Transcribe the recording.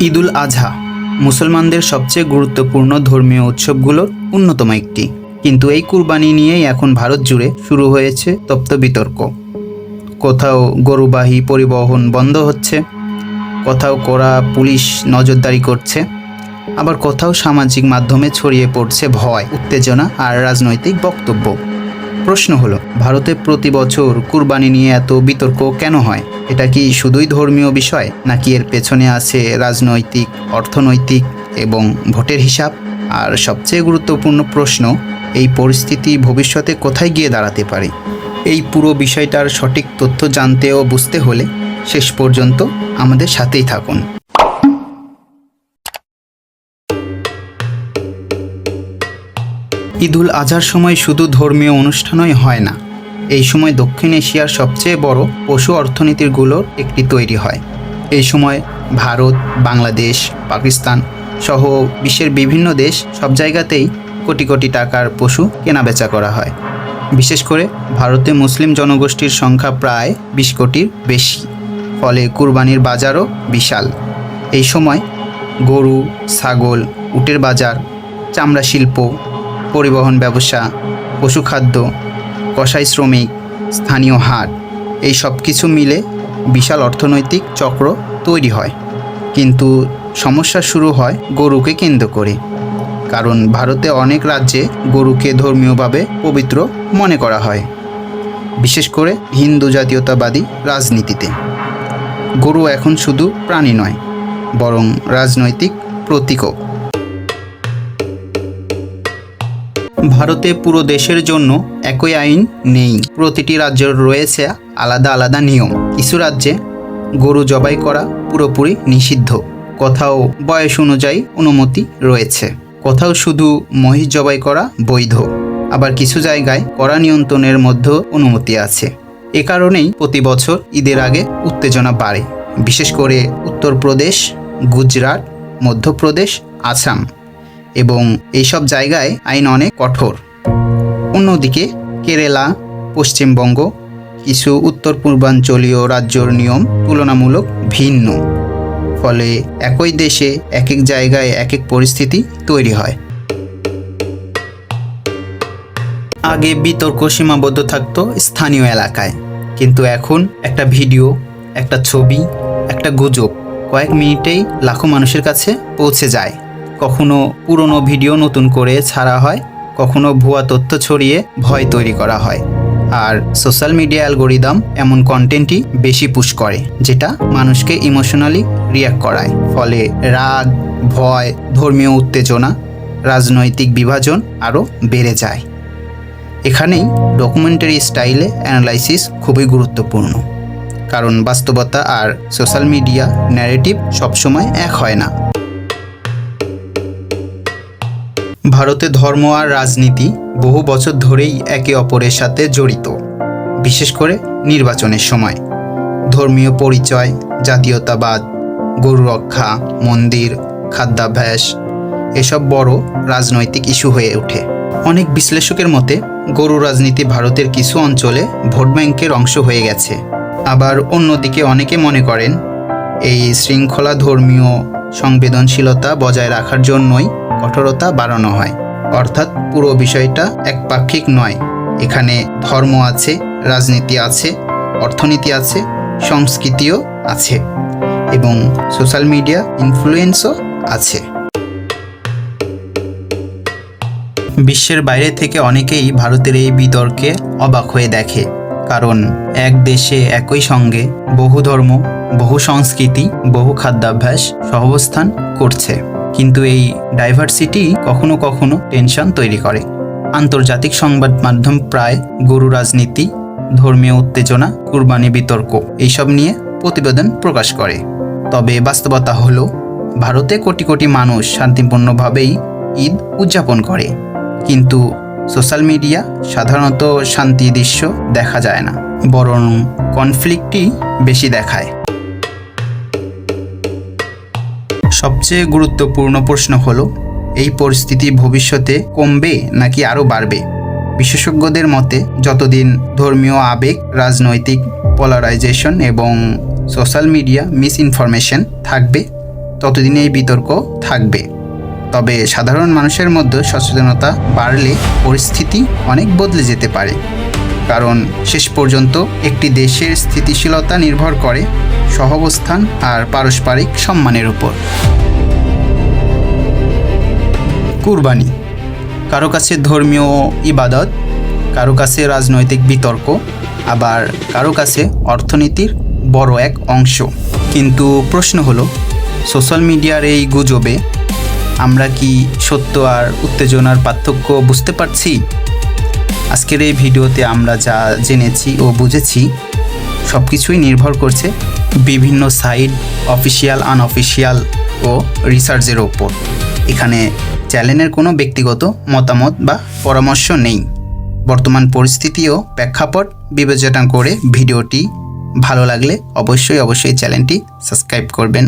ঈদুল আজহা মুসলমানদের সবচেয়ে গুরুত্বপূর্ণ ধর্মীয় উৎসবগুলোর অন্যতম একটি। কিন্তু এই কুরবানি নিয়েই এখন ভারত জুড়ে শুরু হয়েছে তপ্ত বিতর্ক। কোথাও গরুবাহী পরিবহন বন্ধ হচ্ছে, কোথাও কড়া পুলিশ নজরদারি করছে, আবার কোথাও সামাজিক মাধ্যমে ছড়িয়ে পড়ছে ভয়, উত্তেজনা আর রাজনৈতিক বক্তব্য। প্রশ্ন হলো, ভারতে প্রতি বছর কুরবানি নিয়ে এত বিতর্ক কেন হয়? এটা কি শুধুই ধর্মীয় বিষয়, নাকি এর পেছনে আছে রাজনৈতিক, অর্থনৈতিক এবং ভোটের হিসাব? আর সবচেয়ে গুরুত্বপূর্ণ প্রশ্ন, এই পরিস্থিতি ভবিষ্যতে কোথায় গিয়ে দাঁড়াতে পারে? এই পুরো বিষয়টার সঠিক তথ্য জানতে ও বুঝতে হলে শেষ পর্যন্ত আমাদের সাথেই থাকুন। ঈদুল আজহার সময় শুধু ধর্মীয় অনুষ্ঠানই হয় না, এই সময় দক্ষিণ এশিয়ার সবচেয়ে বড় পশু অর্থনীতিগুলোর একটি তৈরি হয়। এই সময় ভারত, বাংলাদেশ, পাকিস্তান সহ বিশ্বের বিভিন্ন দেশ, সব জায়গাতেই কোটি কোটি টাকার পশু কেনাবেচা করা হয়। বিশেষ করে ভারতে মুসলিম জনগোষ্ঠীর সংখ্যা প্রায় 20 কোটির বেশি, ফলে কুরবানির বাজারও বিশাল। এই সময় গরু, ছাগল, উটের বাজার, চামড়া শিল্প, পরিবহন ব্যবসা, পশুখাদ্য, কসাই শ্রমিক, স্থানীয় হাট, এই সব কিছু মিলে বিশাল অর্থনৈতিক চক্র তৈরি হয়। কিন্তু সমস্যা শুরু হয় গরুকে কেন্দ্র করে, কারণ ভারতে অনেক রাজ্যে গরুকে ধর্মীয়ভাবে পবিত্র মনে করা হয়, বিশেষ করে হিন্দু জাতীয়তাবাদী রাজনীতিতে। গরু এখন শুধু প্রাণী নয়, বরং রাজনৈতিক প্রতীকও। ভারতে পুরো দেশের জন্য একই আইন নেই, প্রতিটি রাজ্যের রয়েছে আলাদা আলাদা নিয়ম। কিছু রাজ্যে গরু জবাই করা পুরোপুরি নিষিদ্ধ, কোথাও বয়স অনুযায়ী অনুমতি রয়েছে, কোথাও শুধু মহিষ জবাই করা বৈধ, আবার কিছু জায়গায় কড়া নিয়ন্ত্রণের মধ্যে অনুমতি আছে। এ কারণেই প্রতি বছর ঈদের আগে উত্তেজনা বাড়ে, বিশেষ করে উত্তরপ্রদেশ, গুজরাট, মধ্যপ্রদেশ, আসাম এবং এইসব জায়গায় আইন অনেক কঠোর। অন্যদিকে কেরালা, পশ্চিমবঙ্গ, কিছু উত্তর পূর্বাঞ্চলীয় রাজ্যের নিয়ম তুলনামূলক ভিন্ন, ফলে একই দেশে এক এক জায়গায় এক এক পরিস্থিতি তৈরি হয়। আগে বিতর্ক সীমাবদ্ধ থাকতো স্থানীয় এলাকায়, কিন্তু এখন একটা ভিডিও, একটা ছবি, একটা গুজব কয়েক মিনিটেই লাখো মানুষের কাছে পৌঁছে যায়। কখনো পুরনো ভিডিও নতুন করে ছাড়া হয়, কখনো ভুয়া তথ্য ছড়িয়ে ভয় তৈরি করা হয়। আর সোশ্যাল মিডিয়া অ্যালগোরিদম এমন কন্টেন্টই বেশি পুশ করে, যেটা মানুষকে ইমোশনালি রিয়্যাক্ট করায়। ফলে রাগ, ভয়, ধর্মীয় উত্তেজনা, রাজনৈতিক বিভাজন আরও বেড়ে যায়। এখানেই ডকুমেন্টারি স্টাইলে অ্যানালাইসিস খুবই গুরুত্বপূর্ণ, কারণ বাস্তবতা আর সোশ্যাল মিডিয়া ন্যারেটিভ সবসময় এক হয় না। ভারতে ধর্ম আর রাজনীতি বহু বছর ধরেই একে অপরের সাথে জড়িত, বিশেষ করে নির্বাচনের সময়। ধর্মীয় পরিচয়, জাতীয়তাবাদ, গরু রক্ষা, মন্দির, খাদ্যাভ্যাস এসব বড় রাজনৈতিক ইস্যু হয়ে ওঠে। অনেক বিশ্লেষকের মতে গরু রাজনীতি ভারতের কিছু অঞ্চলে ভোট ব্যাংকের অংশ হয়ে গেছে। আবার অন্যদিকে অনেকে মনে করেন এই শৃঙ্খলা ধর্মীয় সংবেদনশীলতা বজায় রাখার জন্যই কঠোরতা বাড়ানো হয়। অর্থাৎ পুরো বিষয়টা একপাক্ষিক নয়, এখানে ধর্ম আছে, রাজনীতি আছে, অর্থনীতি আছে, সংস্কৃতিও আছে এবং সোশ্যাল মিডিয়া ইনফ্লুয়েন্সও আছে। বিশ্বের বাইরে থেকে অনেকেই ভারতের এই বিতর্কে অবাক হয়ে দেখে, কারণ এক দেশে একই সঙ্গে বহু ধর্ম, বহু সংস্কৃতি, বহু খাদ্যাভ্যাস সহাবস্থান করছে। কিন্তু এই ডাইভার্সিটি কখনো কখনো টেনশন তৈরি করে। আন্তর্জাতিক সংবাদ মাধ্যম প্রায় গরু রাজনীতি, ধর্মীয় উত্তেজনা, কুরবানি বিতর্ক এইসব নিয়ে প্রতিবেদন প্রকাশ করে। তবে বাস্তবতা হলো, ভারতে কোটি কোটি মানুষ শান্তিপূর্ণভাবেই ঈদ উদযাপন করে, কিন্তু সোশ্যাল মিডিয়া সাধারণত শান্তি দৃশ্য দেখা যায় না, বরং কনফ্লিক্টই বেশি দেখায়। সবচেয়ে গুরুত্বপূর্ণ প্রশ্ন হলো, এই পরিস্থিতি ভবিষ্যতে কমবে নাকি আরও বাড়বে? বিশেষজ্ঞদের মতে যতদিন ধর্মীয় আবেগ, রাজনৈতিক পোলারাইজেশন এবং সোশ্যাল মিডিয়া মিস ইনফরমেশন থাকবে, ততদিন এই বিতর্ক থাকবে। তবে সাধারণ মানুষের মধ্যে সচেতনতা বাড়লে পরিস্থিতি অনেক বদলে যেতে পারে, কারণ শেষ পর্যন্ত একটি দেশের স্থিতিশীলতা নির্ভর করে সহাবস্থান আর পারস্পরিক সম্মানের উপর। কুরবানি কারো কাছে ধর্মীয় ইবাদত, কারো কাছে রাজনৈতিক বিতর্ক, আবার কারো কাছে অর্থনীতির বড় এক অংশ। কিন্তু প্রশ্ন হলো, সোশ্যাল মিডিয়ার এই গুজবে আমরা কি সত্য আর উত্তেজনার পার্থক্য বুঝতে পারছি? আজকের এই ভিডিওতে আমরা যা জেনেছি ও বুঝেছি সব কিছুই নির্ভর করছে বিভিন্ন সাইট, অফিসিয়াল, আনঅফিসিয়াল ও রিসার্চের ওপর। এখানে চ্যানেলের কোনো ব্যক্তিগত মতামত বা পরামর্শ নেই। বর্তমান পরিস্থিতি ও প্রেক্ষাপট বিবেচনা করে ভিডিওটি ভালো লাগলে অবশ্যই চ্যানেলটি সাবস্ক্রাইব করবেন।